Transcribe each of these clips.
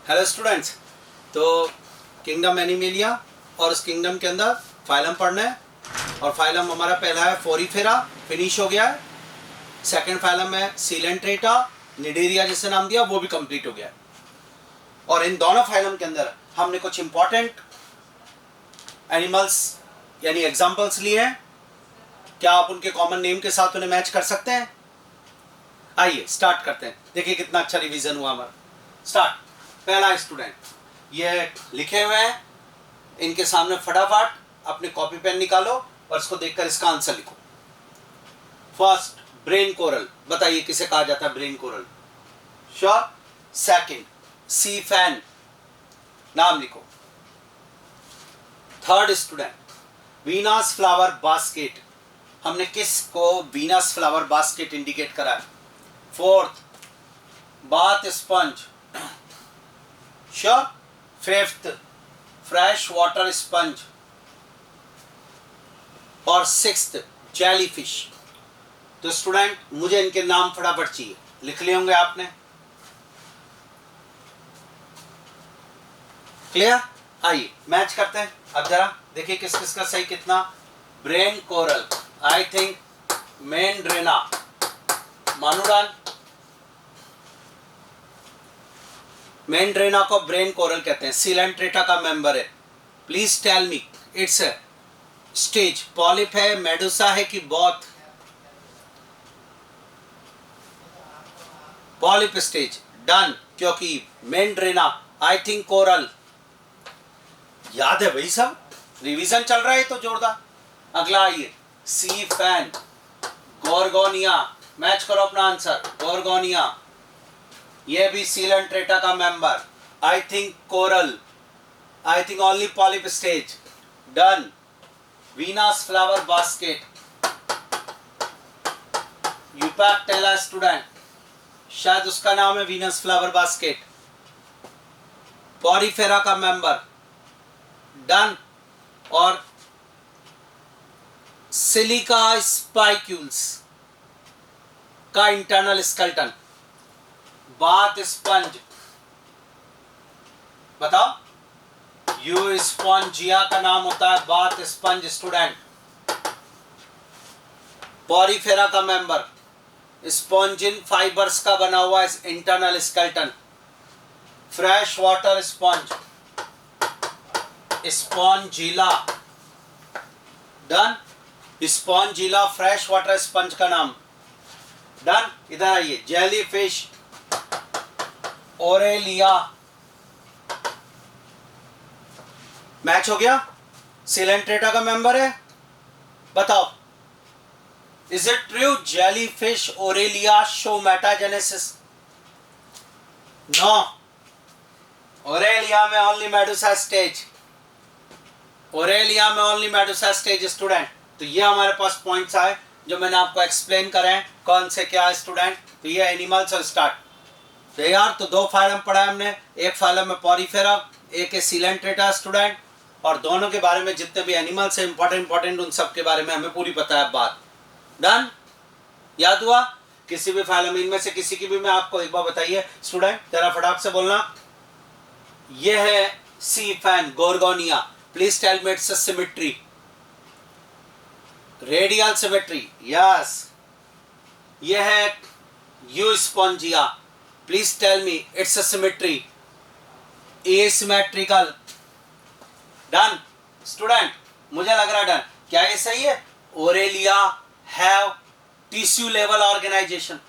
Hello students. तो kingdom animalia और उस किंगडम के अंदर फाइलम पढ़ना है। और फाइलम हमारा पहला है फोरीफेरा, फिनिश हो गया है। सेकंड फाइलम है सीलेंट्रेटा, निडेरिया जिसे नाम दिया, वो भी कंप्लीट हो गया है। और इन दोनों फाइलम के अंदर हमने कुछ इंपॉर्टेंट एनिमल्स यानी एग्जाम्पल्स लिए हैं। क्या आप उनके कॉमन नेम के साथ उन्हें मैच कर सकते हैं? आइए स्टार्ट करते हैं। देखिए कितना अच्छा रिवीजन हुआ हमारा। स्टार्ट। पहला स्टूडेंट, ये लिखे हुए हैं, इनके सामने फटाफट अपने कॉपी पेन निकालो और इसको देखकर इसका आंसर लिखो। First, brain coral. बताइए किसे कहा जाता है ब्रेन कोरल? श्योर। सेकंड, सी फैन। नाम लिखो। Third student, Venus flower basket. हमने किसको वीनस फ्लावर बास्केट इंडिकेट करा है? Fourth, bath sponge. Sure. Fifth, fresh water sponge. और सिक्स्थ, जेलीफिश। तो स्टूडेंट मुझे इनके नाम फटाफट चाहिए, लिख लिए होंगे आपने। क्लियर? आइए मैच करते हैं। अब जरा देखिए किस किस का सही कितना। Brain coral, I think Meandrina. मानूरान, मेंड्रेना को ब्रेन कोरल कहते हैं, सीलेंट्रेटा का मेंबर है। Please tell me its stage polyp है, मेडुसा है कि बॉथ? Polyp stage. डन, क्योंकि मेंड्रेना आई थिंक कोरल। याद है भाई, सब रिवीजन चल रहा है तो जोरदार। अगला आइए, सी फैन, गोर्गोनिया। मैच करो अपना आंसर। गोर्गोनिया, ये भी सीलेंट्रेटा का member. I think coral, I think only polyp stage. Done. Venus flower basket, Euplectella student, शायद उसका नाम है वीनस फ्लावर बास्केट। पॉरीफेरा का मेंबर। डन। और सिलिका स्पाइक्यूल्स का इंटरनल स्केलेटन। Bath sponge. बताओ। यू स्पॉन्जिया का नाम होता है बाथ स्पंज स्टूडेंट। पॉरीफेरा का मेंबर, स्पॉन्जिन फाइबर्स का बना हुआ internal skeleton. Fresh water sponge, Spongilla. Done. Spongilla fresh water sponge का नाम। डन। इधर आइए, जेलीफिश, ओरेलिया। मैच हो गया। सीलेंट्रेटा का मेंबर है। बताओ, is it true jellyfish Aurelia show metagenesis? No, Aurelia में ओनली मेडुसा स्टेज। ओरेलिया में ओनली मेडुसा स्टेज स्टूडेंट। तो ये हमारे पास पॉइंट्स आए जो मैंने आपको एक्सप्लेन करे हैं कौन से क्या है स्टूडेंट। तो ये एनिमल्स और स्टार्ट। तो यार तो दो फाइलम पढ़ा है हमने, एक फाइलम में पॉरीफेरा, एक है सीलेंट्रेटा स्टूडेंट। और दोनों के बारे में जितने भी एनिमल्स हैं इंपॉर्टेंट उन सब के बारे में हमें पूरी पता है बात। डन। याद हुआ? किसी भी फाइलम इनमें से किसी की भी मैं आपको एक बार बताइए स्टूडेंट, जरा फटाफट से बोलना। ये है sea fan Gorgonia. Please tell me its symmetry. Radial symmetry, yes. ये है Euspongia. Please tell me its symmetry. Asymmetrical. Done student, मुझे लग रहा है डन। क्या ये सही है? Aurelia have tissue level organisation.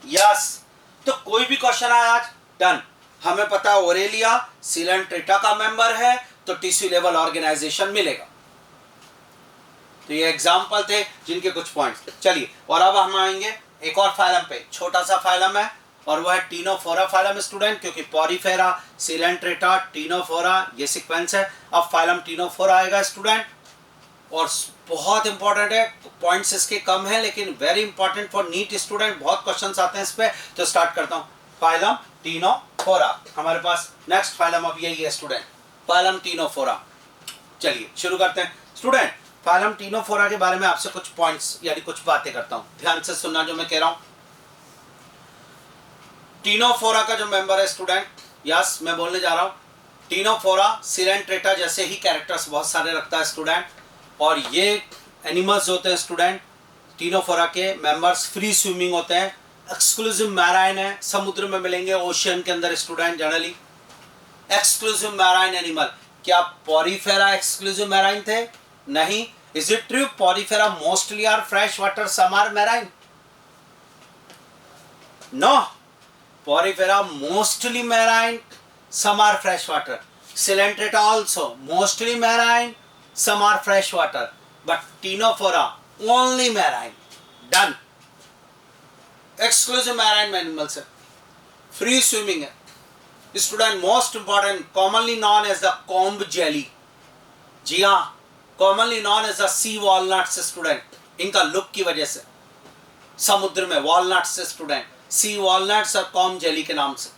Yes. तो कोई भी क्वेश्चन आया आज, डन। हमें पता है ओरेलिया सीलेंट्रेटा का मेंबर है तो टिश्यू लेवल ऑर्गेनाइजेशन मिलेगा। तो ये एग्जाम्पल थे जिनके कुछ पॉइंट्स। चलिए, और अब हम आएंगे एक और फाइलम पे। छोटा सा फाइलम है और वह है टीनोफोरा फाइलम स्टूडेंट, क्योंकि पॉरीफेरा, सीलेंट्रेटा, टीनोफोरा ये सीक्वेंस है। अब फाइलम टीनोफोरा आएगा स्टूडेंट, और बहुत इंपॉर्टेंट है। पॉइंट्स इसके कम है लेकिन very important for NEET student. बहुत क्वेश्चंस आते हैं इस पे। तो स्टार्ट करता हूँ। फाइलम टीनोफोरा हमारे पास नेक्स्ट फाइलम अब यही है स्टूडेंट, फाइलम टीनोफोरा। चलिए शुरू करते हैं स्टूडेंट। फाइलम टीनोफोरा के बारे में आपसे कुछ पॉइंट्स यानी कुछ बातें करता हूं, ध्यान से सुनना जो मैं कह रहा हूं। टीनोफोरा का जो मेंबर है स्टूडेंट, यस मैं बोलने जा रहा हूं, टीनोफोरा सिलेंट्रेटा जैसे ही कैरेक्टर्स बहुत सारे रखता है स्टूडेंट, और ये एनिमल्स होते हैं स्टूडेंट, टीनोफोरा के मेंबर्स फ्री स्विमिंग होते हैं, एक्सक्लूसिव मैराइन है, समुद्र में मिलेंगे ओशियन के अंदर student generally, exclusive marine animal. क्या पॉरीफेरा एक्सक्लूसिव मैराइन थे? नहीं। Is it true Porifera mostly are fresh water, some are marine? No, Porifera mostly marine, some are fresh water. Coelenterata also mostly marine, some are fresh water, but Ctenophora only marine. Done. Exclusive marine animals है, free swimming है student. Most important, commonly known as the comb jelly, जी हाँ, commonly known as the sea walnuts student, इनका look की वजह से समुद्र में वॉलनट्स स्टूडेंट, सी वॉलनट्स और कॉम्ब जेली के नाम से।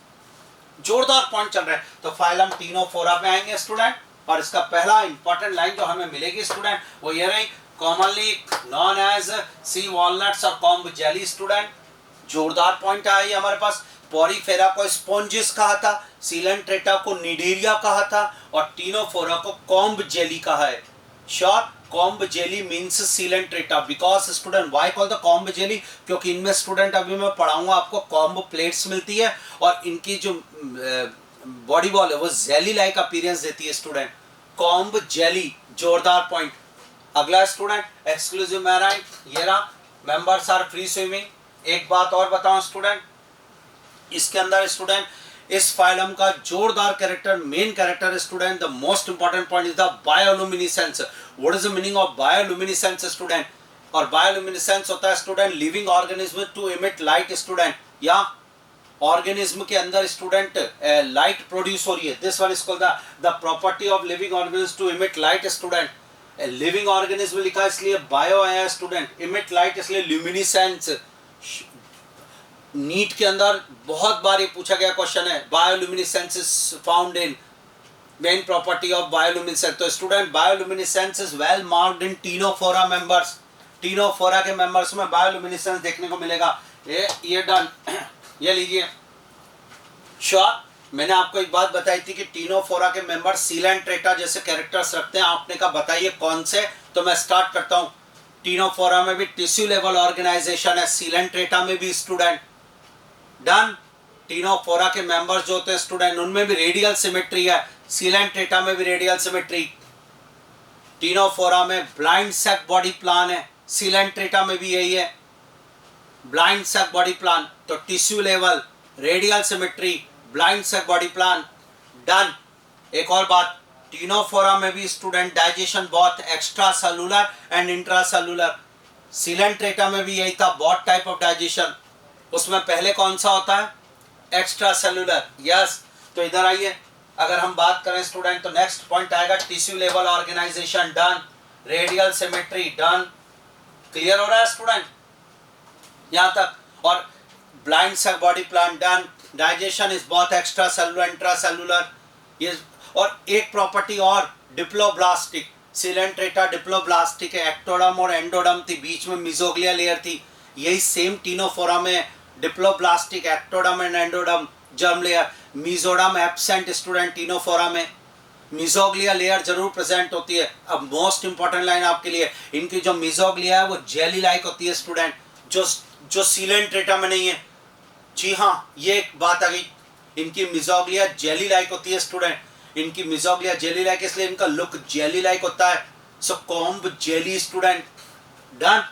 जोरदार पॉइंट चल रहा है। तो फाइलम टीनोफोरा पे आएंगे स्टूडेंट, और इसका पहला इंपॉर्टेंट लाइन जो हमें मिलेगी स्टूडेंट वो ये रही, कॉमनली नॉन एज सी वॉलनट्स और कॉम्ब जेली स्टूडेंट। जोरदार पॉइंट आया ये हमारे पास। पॉरीफेरा को स्पॉन्जिस कहा था, सिलेंट्रेटा को निडेरिया कहा था, और टीनोफोरा को कॉम्ब जेली कहा है। Sure, comb jelly means Coelenterata, because student why call the comb jelly, क्योंकि इनमें स्टूडेंट अभी मैं पढ़ाऊंगा आपको कॉम्ब प्लेट्स मिलती है, और इनकी जो बॉडी बॉल है वो जेली लाइक अपीयरेंस देती है स्टूडेंट, कॉम्ब जेली। जोरदार पॉइंट। अगला स्टूडेंट एक्सक्लूसिव मैराइन, ये रहा, मेंबर्स आर फ्री स्विमिंग। एक बात और बताऊं स्टूडेंट, इसके अंदर स्टूडेंट इस फाइलम का जोरदार character, main character student, the most important point is the bioluminescence. What is the meaning of bioluminescence student? और बायोलुमिनेसेंस होता है student living organism to emit light student, या ऑर्गेनिज्म के अंदर स्टूडेंट लाइट प्रोड्यूस हो रही है। This one is called the property of living organism to emit light student. Living organism लिखा इसलिए बायो आया स्टूडेंट, इमिट लाइट इसलिए ल्यूमिनेसेंस। नीट के अंदर बहुत बार ये पूछा गया क्वेश्चन है, bioluminescence is found in main property of bioluminescence. तो student bioluminescence is well marked in Ctenophora members. Ctenophora के मेंबर्स में बायोलुमिनेसेंस देखने को मिलेगा। ये डन, ये लीजिए। श्योर, मैंने आपको एक बात बताई थी कि टीनोफोरा के मेंबर सिलेंट्रेटा जैसे कैरेक्टर्स रखते हैं। आपने कहा बताइए कौन से, तो मैं स्टार्ट करता हूँ। टीनोफोरा में भी टिश्यू लेवल ऑर्गेनाइजेशन है, सिलेंट्रेटा में भी स्टूडेंट। डन। टीनोफोरा के मेंबर्स जो होते हैं स्टूडेंट उनमें भी रेडियल सिमेट्री है, सिलेंट्रेटा में भी रेडियल सिमेट्री। टीनोफोरा में ब्लाइंड सैक बॉडी प्लान है, सिलेंट्रेटा में भी यही है, ब्लाइंड सैक बॉडी प्लान। तो tissue level, radial symmetry, blind sac body plan. Done. एक और बात, टीनोफोरा में भी स्टूडेंट डाइजेशन बहुत extra cellular and intra cellular. Coelenterata में भी यही था, बहुत टाइप ऑफ डाइजेशन। उसमें पहले कौन सा होता है? Extra cellular. यस, तो इधर आइए, अगर हम बात करें स्टूडेंट तो नेक्स्ट पॉइंट आएगा tissue level organisation. Done. Radial symmetry. Done. Clear हो रहा है स्टूडेंट यहाँ तक? और blind sac body plan. Done. Digestion is बहुत एक्स्ट्रा सेलुलर इंट्रा सेलुलर। ये और एक प्रॉपर्टी और, डिप्लोब्लास्टिक। सिलेंट्रेटा डिप्लोब्लास्टिक है, एक्टोडम और एंडोडम थी, बीच में मिजोग्लिया लेयर थी। यही सेम टीनोफोरा में diploblastic, ectoderm and endoderm, germ layer. Mesoderm absent student Ctenophora में, मिजोग्लिया लेयर जरूर प्रेजेंट होती है। अब मोस्ट इंपॉर्टेंट लाइन आपके लिए, इनकी जो मिजोग्लिया है वो जेली लाइक होती है स्टूडेंट, जो सिलेंट्रेटा में नहीं है। जी हाँ, ये एक बात आ गई, इनकी मिजोग्लिया जेली लाइक होती है स्टूडेंट। इनकी मिजोग्लिया जेली लाइक इसलिए इनका लुक जेली लाइक होता है। So comb jelly student. Done.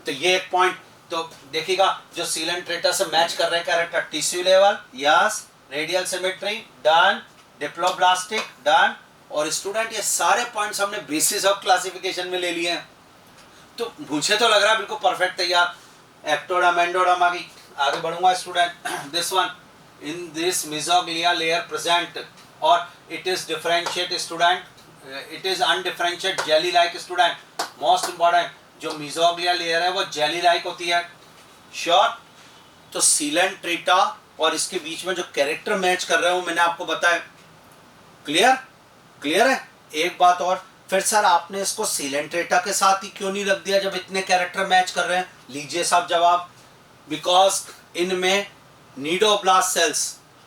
तो ये एक पॉइंट तो देखिएगा, जो सिलेंट्रेटा से मैच कर रहे हैं character, tissue level, yes, radial symmetry, done, diploblastic, done. और स्टूडेंट ये सारे पॉइंट्स हमने बेसिस ऑफ क्लासिफिकेशन में ले लिए हैं। तो मुझे तो लग रहा है बिल्कुल परफेक्ट तैयार। एक्टोडम एंडोडम आ गई। आगे बढ़ूंगा student. This one, in this mesoglea layer present और it is differentiate student, it is undifferentiate jelly like student. Most important, जो मिजोग्लिया लेयर है वो जेली लाइक होती है। श्योर। तो सिलेंट्रेटा और इसके बीच में जो कैरेक्टर मैच कर रहे हैं वो मैंने आपको बताया। क्लियर? क्लियर है? एक बात और, फिर सर आपने इसको सिलेंट्रेटा के साथ ही क्यों नहीं रख दिया जब इतने कैरेक्टर मैच कर रहे हैं? लीजिए साहब जवाब, बिकॉज इनमें cnidoblast cells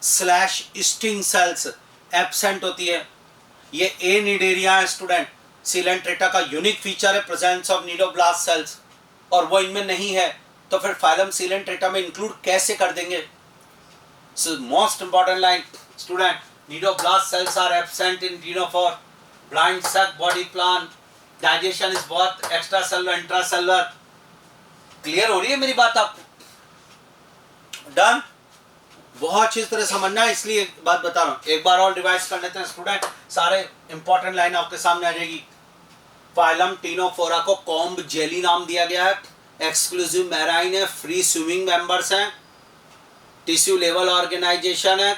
slash sting cells absent होती है। ये ए निडेरिया है स्टूडेंट। सीलेंट्रेटा का यूनिक फीचर है प्रेजेंस ऑफ नीडोब्लास्ट सेल्स, और वो इनमें नहीं है, तो फिर फाइलम सीलेंट्रेटा में इंक्लूड कैसे कर देंगे? So most important line student, cnidoblast cells are absent in ctenophore, blind sac body plan, digestion is both extra cellular intracellular. Clear हो रही है मेरी बात आपको? डन? बहुत अच्छी तरह समझना है, इसलिए एक बात बता रहा हूं, एक बार और रिवाइज कर लेते हैं स्टूडेंट, सारे इंपॉर्टेंट लाइन आपके सामने आ जाएगी। फाइलम टीनोफोरा को कॉम्ब जेली नाम दिया गया है, एक्सक्लूसिव मैराइन है, फ्री स्विमिंग मेंबर्स हैं, टिश्यू लेवल ऑर्गेनाइजेशन है,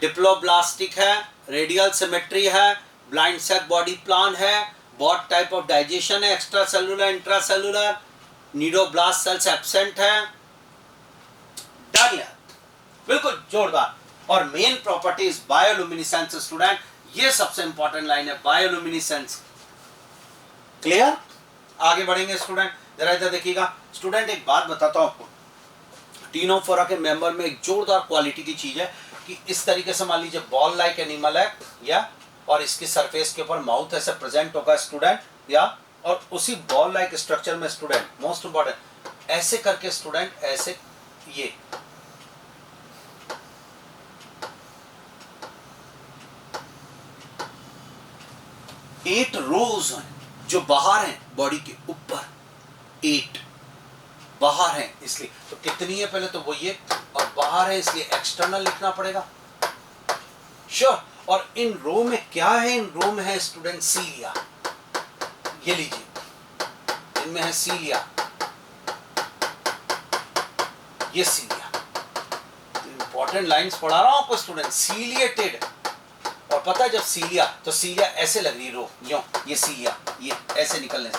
डिप्लोब्लास्टिक है, रेडियल सिमेट्री है, ब्लाइंड सैक बॉडी प्लान है, बॉट टाइप ऑफ डाइजेशन है, extra cellular intracellular, cnidoblast cells absent है। डन यार, बिल्कुल जोरदार। और main property is bioluminescence student, ये सबसे इंपॉर्टेंट लाइन है, बायोलुमिनेसेंस। क्लियर? आगे बढ़ेंगे स्टूडेंट, जरा इधर देखिएगा स्टूडेंट, एक बात बताता हूं आपको, टीनोफोरा के मेंबर में एक जोरदार क्वालिटी की चीज है कि इस तरीके से मान लीजिए बॉल लाइक एनिमल है या, और इसकी सरफेस के ऊपर माउथ ऐसे प्रेजेंट होगा स्टूडेंट, या और उसी बॉल लाइक स्ट्रक्चर में स्टूडेंट मोस्ट इंपॉर्टेंट ऐसे करके स्टूडेंट, ऐसे ये एट रोज हैं जो बाहर हैं बॉडी के ऊपर, 8 बाहर हैं, इसलिए तो कितनी है पहले तो वो ये, और बाहर है इसलिए एक्सटर्नल लिखना पड़ेगा। श्योर। और इन रो में क्या है? इन रो में है स्टूडेंट सीलिया, ये लीजिए, इनमें है सीलिया, ये सीलिया। इंपॉर्टेंट लाइंस पढ़ा रहा हूं आपको स्टूडेंट, सीलिएटेड। और पता है जब सीलिया, तो सीलिया ऐसे लग रही रो, यो ये सीलिया, ये ऐसे निकलने से,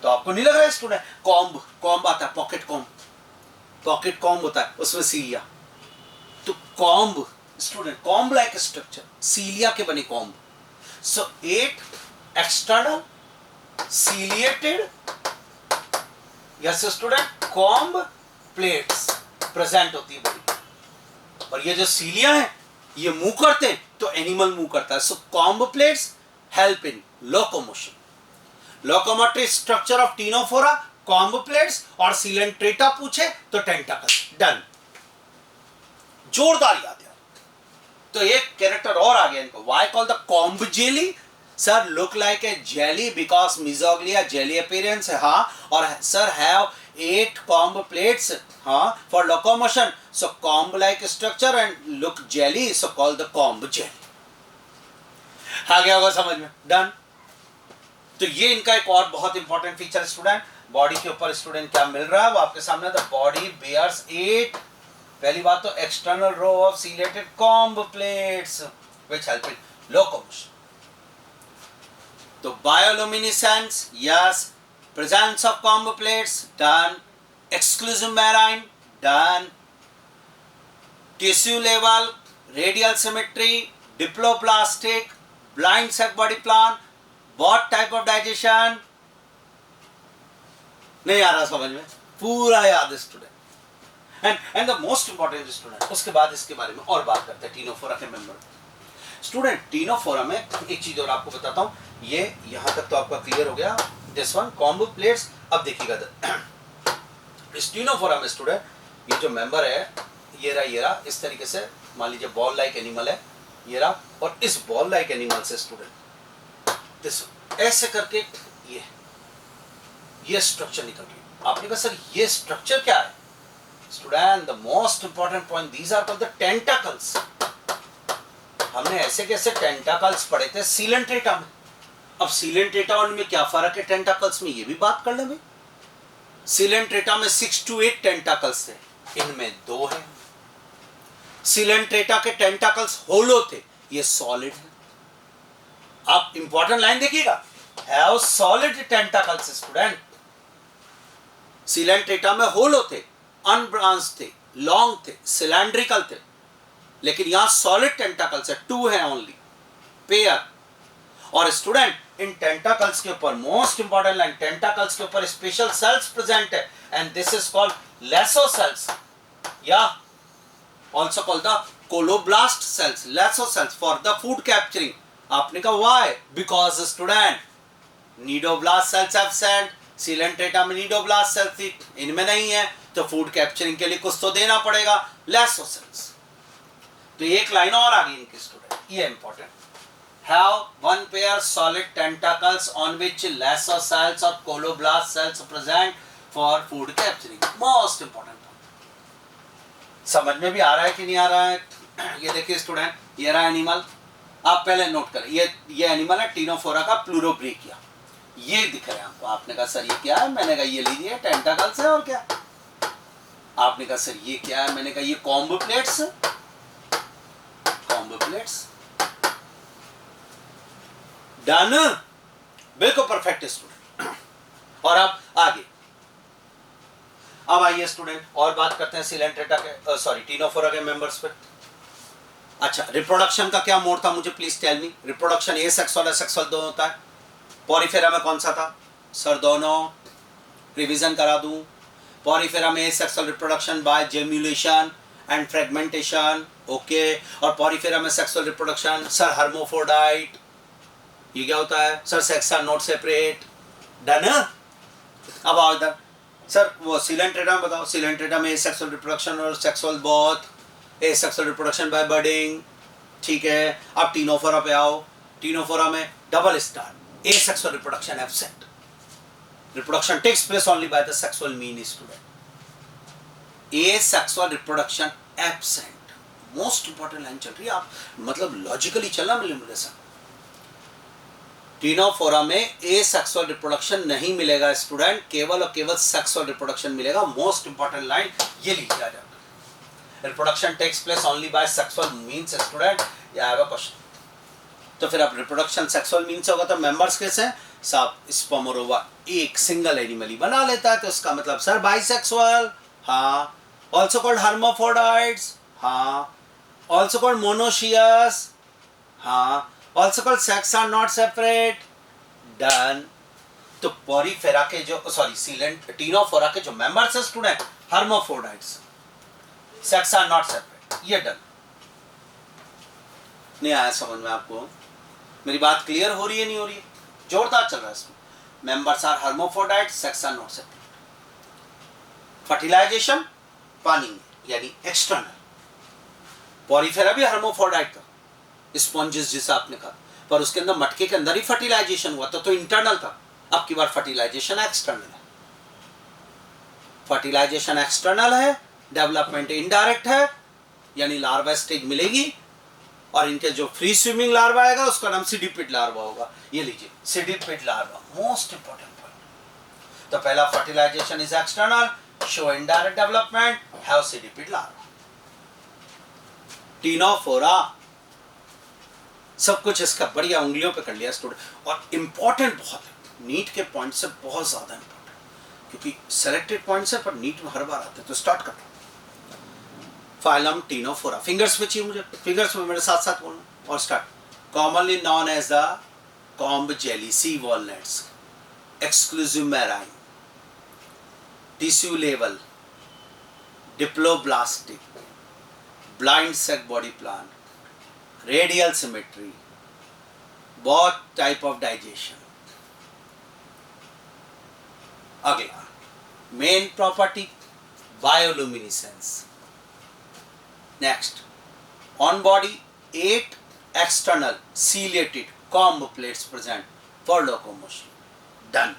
तो आपको नहीं लग रहा है स्टूडेंट? कॉम्ब, कॉम्ब आता है, पॉकेट कॉम्ब, पॉकेट कॉम्ब होता है, उसमें सीलिया, तो comb student, comb like structure, cilia के बने comb. So 8 external ciliated, yes student, comb plates present होती है बॉडी। और ये जो सीलिया है ये मूव करते हैं तो एनिमल मूव करता है। So comb plates help in locomotion. Locomotory structure of Ctenophora, comb plates, और सीलेंट्रेटा पूछे तो टेंटाकल्स। डन, जोरदार याद है। तो एक कैरेक्टर और आ गया इनको, why call the comb jelly? Sir look like a jelly because mesoglea jelly appearance है, हाँ, और सर हैव 8 कॉम्ब प्लेट्स, हाँ, for locomotion, so comb like structure and look jelly, so call the comb jelly. आ गया होगा समझ में? Done. तो ये इनका एक और बहुत इंपॉर्टेंट फीचर स्टूडेंट, बॉडी के ऊपर स्टूडेंट क्या मिल रहा है वो आपके सामने, द बॉडी बेयर्स 8, पहली बात तो external row of ciliated comb plates which help in locomotion. तो bioluminescence, yes, presence of combo plates, done, exclusive marine, done, tissue level, radial symmetry, diploplastic, blind sac body plan, what type of digestion? नहीं आ रहा समझ में? पूरा याद है student. And the most important student, उसके बाद इसके बारे में और बात करते हैं टीनोफोरा के मेंबर। स्टूडेंट टीनोफोरा में एक चीज और आपको बताता हूं, ये यहां तक तो आपका क्लियर हो गया, दिस वन कॉम्बो प्लेट्स। अब देखिएगा इस टीनोफोरा में स्टूडेंट ये जो मेंबर है, ये रहा इस तरीके से, मान लीजिए बॉल लाइक एनिमल है, ये रहा, और इस बॉल लाइक एनिमल से स्टूडेंट दिस ऐसे करके ये स्ट्रक्चर निकल रही। आपने कहा सर ये स्ट्रक्चर क्या है? Student the most important point, these are called the tentacles. हमने ऐसे कैसे टेंटाकल्स पढ़े थे सीलेंट्रेटा में। अब सीलेंट्रेटा और इनमें क्या फर्क है टेंटाकल्स में, ये भी बात कर ले भाई। सीलेंट्रेटा में 6 to 8 टेंटाकल्स थे, इनमें 2 है। सीलेंट्रेटा के टेंटाकल्स होलो थे, ये सॉलिड है। आप इंपॉर्टेंट लाइन देखिएगा, have solid tentacles student. Coelenterata में होलो थे, अनब्रांच थे, लॉन्ग थे, सिलेंड्रिकल थे, लेकिन यहां सॉलिड टेंटाकल्स है, 2 है ओनली, पेयर। और स्टूडेंट इन टेंटाकल्स के ऊपर मोस्ट इंपॉर्टेंट लाइन, टेंटाकल्स के ऊपर स्पेशल सेल्स प्रेजेंट है, and this is called lasso cells. या also called the colloblast cells, lasso cells for the food capturing. आपने कहा why? Because student cnidoblast cells absent, Coelenterata में nidoblast cells थी, इनमें नहीं है, तो फूड कैप्चरिंग के लिए कुछ तो देना पड़ेगा, लेसो सेल्स. तो एक लाइन और आ गई इनकी स्टूडेंट, ये important. Have one pair solid tentacles on which lasso cells or coloblast cells present for food capturing. Most important point. समझ में भी आ रहा है कि नहीं आ रहा है? ये देखिए स्टूडेंट, ये रहा एनिमल. आप पहले नोट करें, ये एनिमल है टीनोफोरा का प्लूरोब्रेकिया. ये दिख रहा है आपको. आपने कहा सर ये क्या है? मैंने कहा ये लीजिए टेंटाकल्स है और क्या. आपने कहा सर ये क्या है? मैंने कहा ये कॉम्ब प्लेट्स है. Comb plates. डन. बिल्कुल परफेक्ट स्टूडेंट. और अब आगे, अब आइए स्टूडेंट और बात करते हैं सिलेंट्रेटा के सॉरी टीनोफोरा के मेंबर्स पे. अच्छा, रिप्रोडक्शन का क्या मोड था? मुझे please tell me. Reproduction asexual asexual दोनों होता है. पॉरीफेरा में कौन सा था सर? दोनों. रिवीजन करा दूं. पॉरीफेरा में asexual reproduction by gemmulation and fragmentation. Okay. और पॉरीफेरा में सेक्सुअल रिप्रोडक्शन सर हर्मोफोडाइट. ये क्या होता है सर? Sex are not separate. Done. अब आओ इधर सर, वो सिलेंट्रेटा में बताओ. सिलेंट्रेटा में सेक्सुअल रिप्रोडक्शन और sexual both. Asexual reproduction by budding. ठीक है. अब टीनोफोरा पे आओ. टीनोफोरा में double star, asexual reproduction absent. Reproduction takes place only by the sexual mean student. Asexual reproduction absent. Most important line चल रही है. आप मतलब लॉजिकली चलना मेरे साथ. टीनोफोरा में ए सेक्सुअल रिप्रोडक्शन नहीं मिलेगा स्टूडेंट, केवल और केवल सेक्सुअल रिप्रोडक्शन मिलेगा. मोस्ट इंपॉर्टेंट लाइन ये लिखी आ जाता है. Reproduction takes place only by sexual means student. ये आएगा क्वेश्चन. तो फिर अब रिप्रोडक्शन सेक्सुअल मींस से होगा तो मेंबर्स कैसे हैं? सब स्पर्म और ओवा एक सिंगल एनिमल ही बना लेता है, तो इसका मतलब सर बाइसेक्सुअल. हाँ. Also called hermaphrodites. हाँ. Also called monoecious. हाँ. Also called sex are not separate. Done. तो पॉरीफेरा के जो टीनोफोरा के जो मेंबर्स है student hermaphrodites. Sex are not separate. ये डन. नहीं आया समझ में आपको? मेरी बात क्लियर हो रही है नहीं हो रही है? जोरदार चल रहा है इसमें. Members are hermaphrodite, sex are not separate. Fertilisation पानी में यानी एक्सटर्नल. पॉरीफेरा भी हर्माफ्रोडाइट था, स्पॉन्जेस जिसे आपने कहा, पर उसके अंदर मटके के अंदर ही फर्टिलाइजेशन हुआ तो इंटरनल था. अब की बार फर्टिलाइजेशन एक्सटर्नल है. फर्टिलाइजेशन एक्सटर्नल है, डेवलपमेंट इनडायरेक्ट है, यानी लार्वा स्टेज मिलेगी और इनके जो फ्री स्विमिंग लार्वा आएगा उसका नाम सीडिपिड लार्वा होगा. ये लीजिए cydippid larva. Most important point. तो पहला fertilization is external, show indirect development, have cydippid larva. Ctenophora सब कुछ इसका बढ़िया उंगलियों पे कर लिया स्टूडेंट. और इंपॉर्टेंट बहुत है, नीट के पॉइंट से बहुत ज्यादा इंपॉर्टेंट, क्योंकि सेलेक्टेड पॉइंट्स है पर नीट में हर बार आते हैं. तो स्टार्ट करते हैं. Phylum Ctenophora. फिंगर्स पे चाहिए मुझे, फिंगर्स में मेरे साथ साथ बोलना और start. Commonly known as the comb jelly sea walnuts, exclusive marine, tissue level, diploblastic, blind sac body plant, radial symmetry, both type of digestion. अगला main property bioluminescence. Next, on body 8 external ciliated comb plates present for locomotion. Done.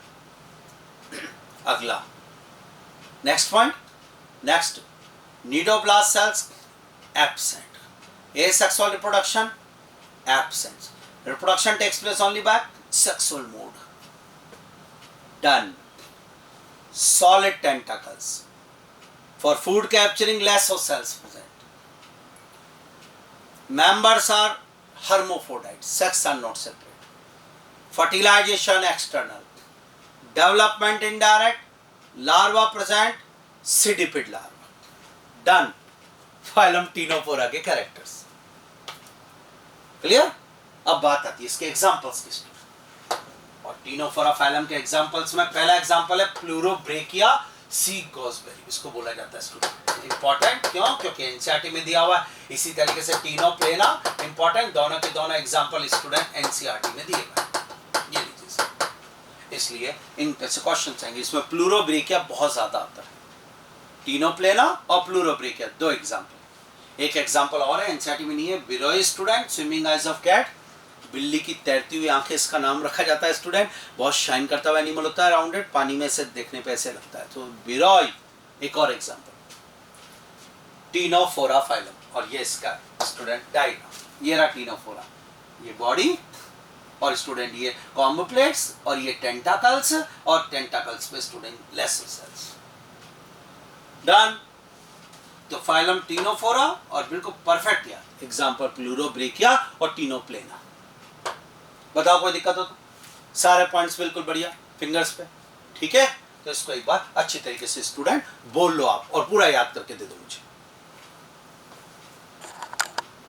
अगला next point. Next, nidoblast cells absent. Asexual reproduction absent. Reproduction takes place only by sexual mode. Done. Solid tentacles. For food capturing, lasso cells present. Members are hermaphrodites. Sex are not separate. Fertilization external. Development indirect. Larva present. Sidipid larva. Done. Phylum Ctenophora के characters. Clear? अब बात आती है इसके examples की. और Ctenophora phylum के examples में पहला एग्जांपल है प्लूरोब्रेकिया सी गॉसबेरी, इसको बोला जाता है स्टूडेंट इंपॉर्टेंट। क्यों? क्योंकि एनसीईआरटी में दिया हुआ है। इसी तरीके से टीनो प्लेना इंपॉर्टेंट, दोनों के दोनों एग्जांपल स्टूडेंट एनसीईआरटी में दिए हुए हैं। ये लीजिए सर, इसलिए इन से क्वेश्चन आएंगे। इसमें प्लूरोब्रेकिया बहुत ज्यादा आता है, टीनो प्लेना और प्लूरोब्रेकिया, दो एग्जांपल। एक एग्जांपल और है, एनसीईआरटी में नहीं है, Beroe student swimming eyes of cat, बिल्ली की तैरती हुई आंखें, इसका नाम रखा जाता है स्टूडेंट। बहुत शाइन करता हुआ एनिमल होता है, राउंडेड, पानी में से देखने पे ऐसे लगता है, तो बिरोई। एक और एग्जांपल टीनोफोरा फाइलम, और ये इसका स्टूडेंट डायग्राम, ये रहा टीनोफोरा, ये बॉडी और स्टूडेंट ये कॉम्बो प्लेट्स और ये टेंटाकल्स, और टेंटाकल्स पे स्टूडेंट लेसर सेल्स। डन। तो फाइलम टीनोफोरा और बिल्कुल परफेक्ट यार एग्जांपल प्लूरोब्रेकिया और टीनोप्लेना। बताओ कोई दिक्कत हो तो? सारे पॉइंट्स बिल्कुल बढ़िया फिंगर्स पे, ठीक है। तो इसको एक बार अच्छी तरीके से स्टूडेंट बोल लो आप और पूरा याद करके दे दो मुझे।